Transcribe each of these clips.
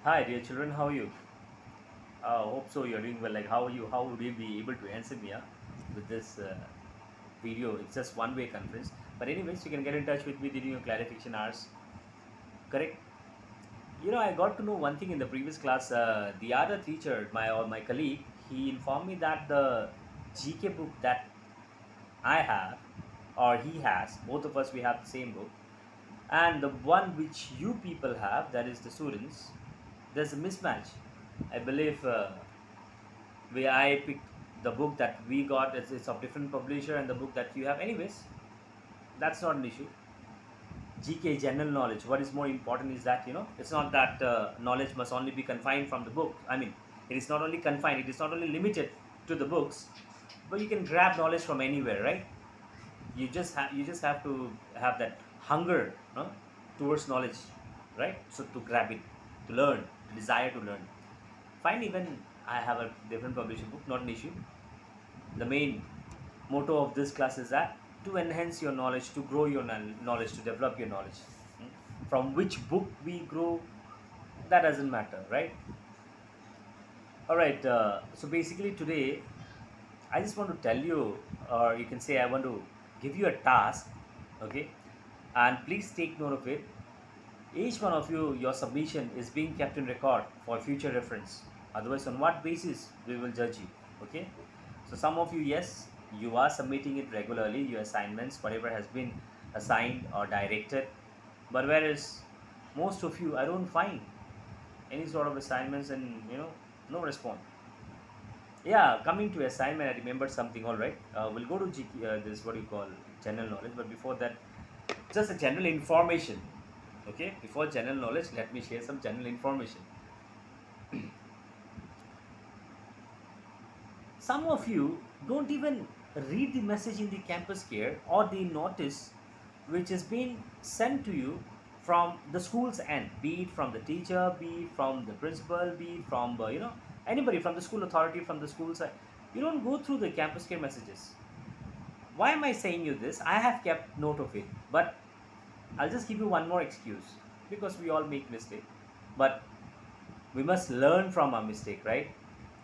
Hi, dear children. How are you? Hope so. You're doing well. Like, how are you? How would you be able to answer me with this video? It's just one-way conference. But anyways, you can get in touch with me during your clarification hours. Correct? I got to know one thing in the previous class. The other teacher, my colleague, he informed me that the GK book that I have, or he has, both of us we have the same book, and the one which you people have, that is the students, there's a mismatch. I believe. Where I picked the book that we got, it's of different publisher, and the book that you have. Anyways, that's not an issue. GK general knowledge. What is more important is that it's not that knowledge must only be confined from the book. I mean, it is not only confined. It is not only limited to the books, but you can grab knowledge from anywhere, right? You just have to have that hunger, towards knowledge, right? So to grab it, to learn, to desire to learn. Fine, even I have a different publishing book, not an issue. The main motto of this class is that to enhance your knowledge, to grow your knowledge, to develop your knowledge. From which book we grow, that doesn't matter, right? All right. So basically, today I just want to tell you, or you can say, I want to give you a task, okay? And please take note of it. Each one of you, your submission is being kept in record for future reference. Otherwise, on what basis we will judge you? Okay. So some of you, yes, you are submitting it regularly, your assignments, whatever has been assigned or directed. But whereas most of you, I don't find any sort of assignments and no response. Yeah, coming to assignment, I remembered something. All right, we'll go to this what you call general knowledge. But before that, just a general information. Okay, before general knowledge, let me share some general information. Some of you don't even read the message in the campus care or the notice which is being sent to you from the school's end, be it from the teacher, be it from the principal, be it from anybody from the school authority, from the school side. You don't go through the campus care messages. Why am I saying you this? I have kept note of it, but I'll just give you one more excuse, because we all make mistake. But we must learn from our mistake, right?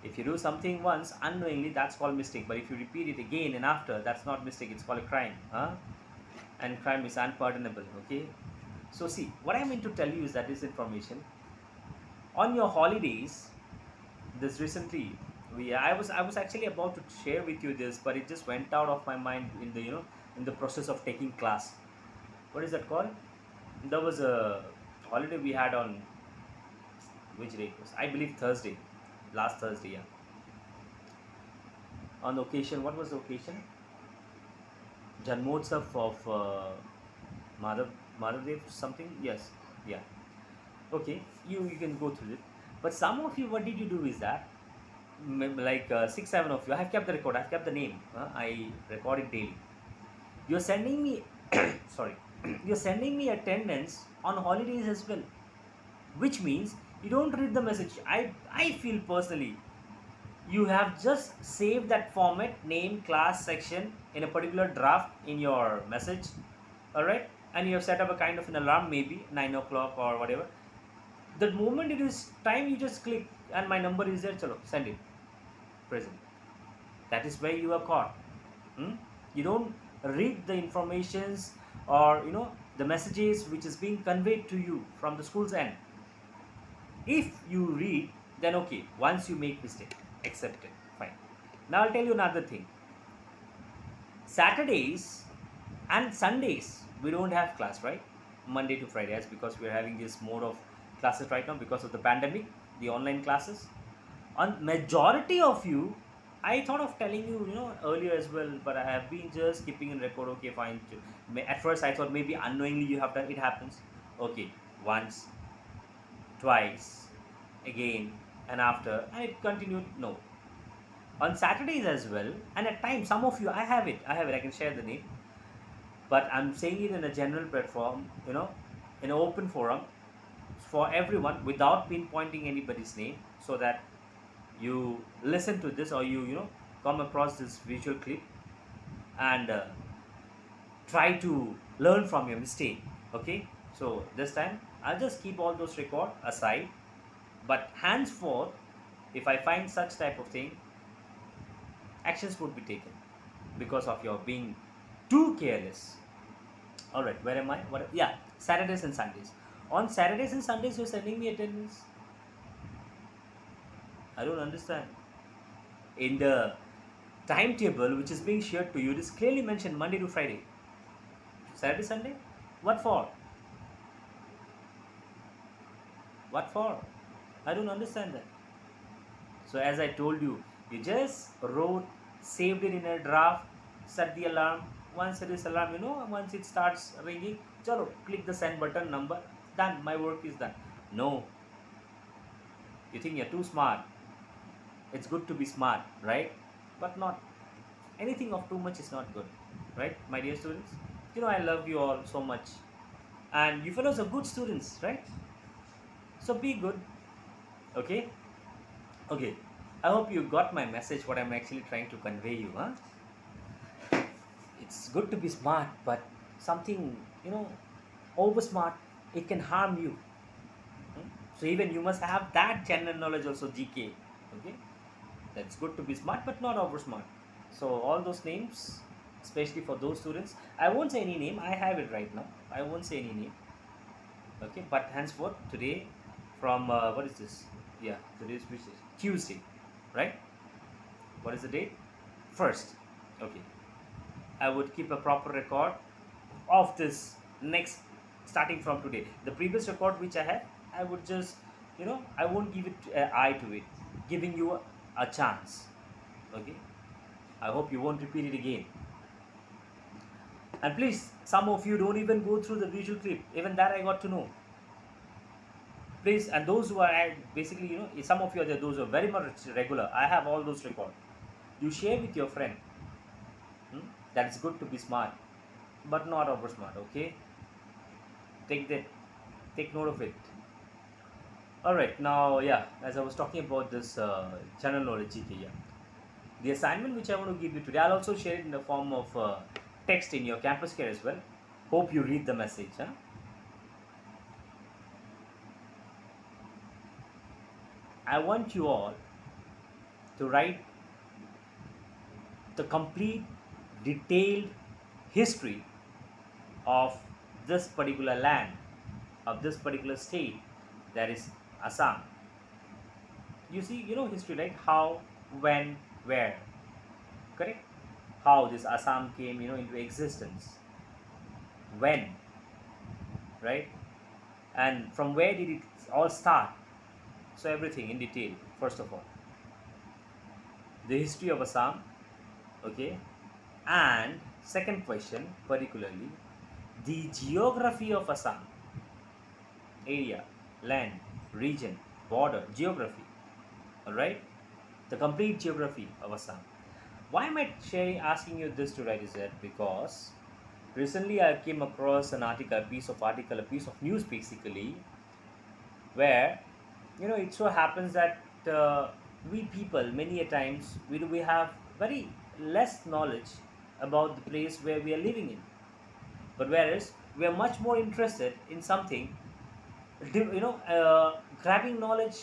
If you do something once unknowingly, that's called mistake. But if you repeat it again and after, that's not mistake, it's called a crime. And crime is unpardonable. Okay. So see, what I mean to tell you is that this information on your holidays, this recently, I was actually about to share with you this, but it just went out of my mind in the in the process of taking class. What is that called? There was a holiday we had on which day it was? I believe Thursday, last Thursday. Yeah. On the occasion, what was the occasion? Janmotsav of Madhav Madhavdev something. Yes. Yeah. Okay. You can go through it. But some of you, what did you do is that like six seven of you, I have kept the record. I have kept the name. I record it daily. You're sending me sorry. You're sending me attendance on holidays as well, which means you don't read the message. I feel personally you have just saved that format, name, class, section in a particular draft in your message. All right, and you have set up a kind of an alarm, maybe 9 o'clock or whatever. The moment it is time, you just click and my number is there. Chalo, send it. Present. That is where you are caught. Hmm? You don't read the informations, or the messages which is being conveyed to you from the school's end. If you read, then okay. Once you make mistake, accept it. Fine. Now I'll tell you another thing. Saturdays and Sundays we don't have class, right? Monday to Friday, as because we are having this mode of classes right now because of the pandemic, the online classes. On majority of you, I thought of telling you, earlier as well, but I have been just keeping in record. Okay, fine. At first, I thought maybe unknowingly you have done. It happens. Okay, once, twice, again, and after, and it continued. No, on Saturdays as well, and at times some of you, I have it, I can share the name, but I'm saying it in a general platform, in an open forum for everyone without pinpointing anybody's name, so that you listen to this, or come across this visual clip, and try to learn from your mistake. Okay, so this time I'll just keep all those record aside, But henceforth, if I find such type of thing, actions would be taken because of your being too careless. All right, where am I? What? Yeah, Saturdays and Sundays. On Saturdays and Sundays, you're sending me attendance. I don't understand. In the timetable which is being shared to you, it is clearly mentioned Monday to Friday. Saturday, Sunday? What for? What for? I don't understand that. So as I told you, you just wrote, saved it in a draft, set the alarm. Once it is alarm, once it starts ringing, chalo, click the send button, number, done. My work is done. No, you think you're too smart. It's good to be smart, right? But not anything of too much is not good, right, my dear students? I love you all so much, and you fellows are good students, right? So be good, okay? Okay, I hope you got my message, what I'm actually trying to convey you, huh? It's good to be smart, but something, over smart, it can harm you. So even you must have that general knowledge also, GK. Okay, that's good to be smart, but not over smart. So all those names, especially for those students, I won't say any name. I have it right now. I won't say any name. Okay, but henceforth today, from what is this? Yeah, today's which is Tuesday, right? What is the date? First. Okay, I would keep a proper record of this next, starting from today. The previous record which I had, I would just, I won't give it eye to it, giving you a chance. Okay, I hope you won't repeat it again. And please, some of you don't even go through the visual clip. Even that I got to know. Please, and those who are basically, some of you are there, those who are very much regular. I have all those records. You share with your friend. That is good to be smart, but not over smart. Okay. Take note of it. All right. Now, yeah, as I was talking about this general knowledge GK, yeah. The assignment which I want to give you today, I'll also share it in the form of text in your campus care as well. Hope you read the message. Huh? I want you all to write the complete, detailed history of this particular land, of this particular state, that is Assam. You see, history, right? How, when, where, correct? How this Assam came, into existence, when, right? And from where did it all start? So everything in detail, first of all. The history of Assam, okay? And second question, particularly, the geography of Assam. Area, land, region, border, geography. Alright? The complete geography of Assam. Why am I asking you this to write is that because recently I came across an article, a piece of news basically, where it so happens that we people many a times we have very less knowledge about the place where we are living in, but whereas we are much more interested in something, grabbing knowledge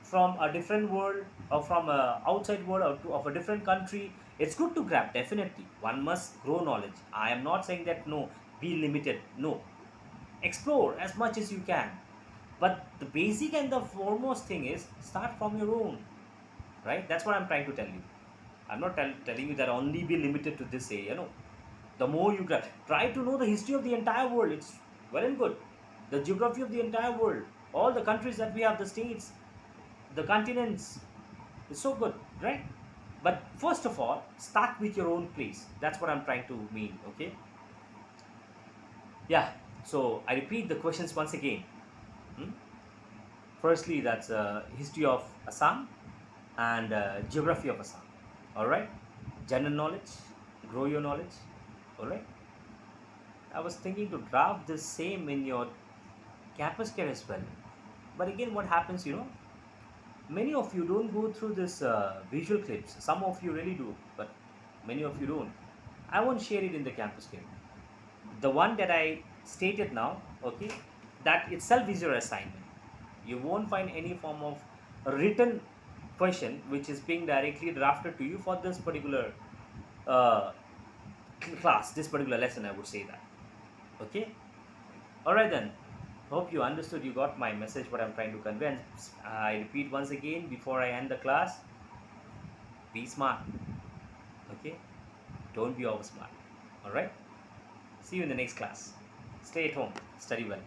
from a different world or from a outside world of a different country. It's good to grab, definitely one must grow knowledge. I am not saying that no, be limited, no, explore as much as you can, but the basic and the foremost thing is start from your own, right? That's what I'm trying to tell you. I'm not telling you that only be limited to this area, no. The more you grab, try to know the history of the entire world. It's well and good. The geography of the entire world, all the countries that we have, the states, the continents, it's so good, right? But first of all, start with your own place. That's what I'm trying to mean, okay? Yeah, so I repeat the questions once again. Firstly, that's history of Assam and geography of Assam. All right, general knowledge, grow your knowledge. All right, I was thinking to draft the same in your campus care as well, but again, what happens, many of you don't go through this visual clips. Some of you really do, but many of you don't. I won't share it in the campus care. The one that I stated now, okay, that itself is your assignment. You won't find any form of written question which is being directly drafted to you for this particular uh, class, this particular lesson, I would say that. Okay. All right then. Hope you understood, you got my message, what I'm trying to convey. And I repeat once again before I end the class, be smart. Okay. Don't be over smart. All right. See you in the next class. Stay at home. Study well.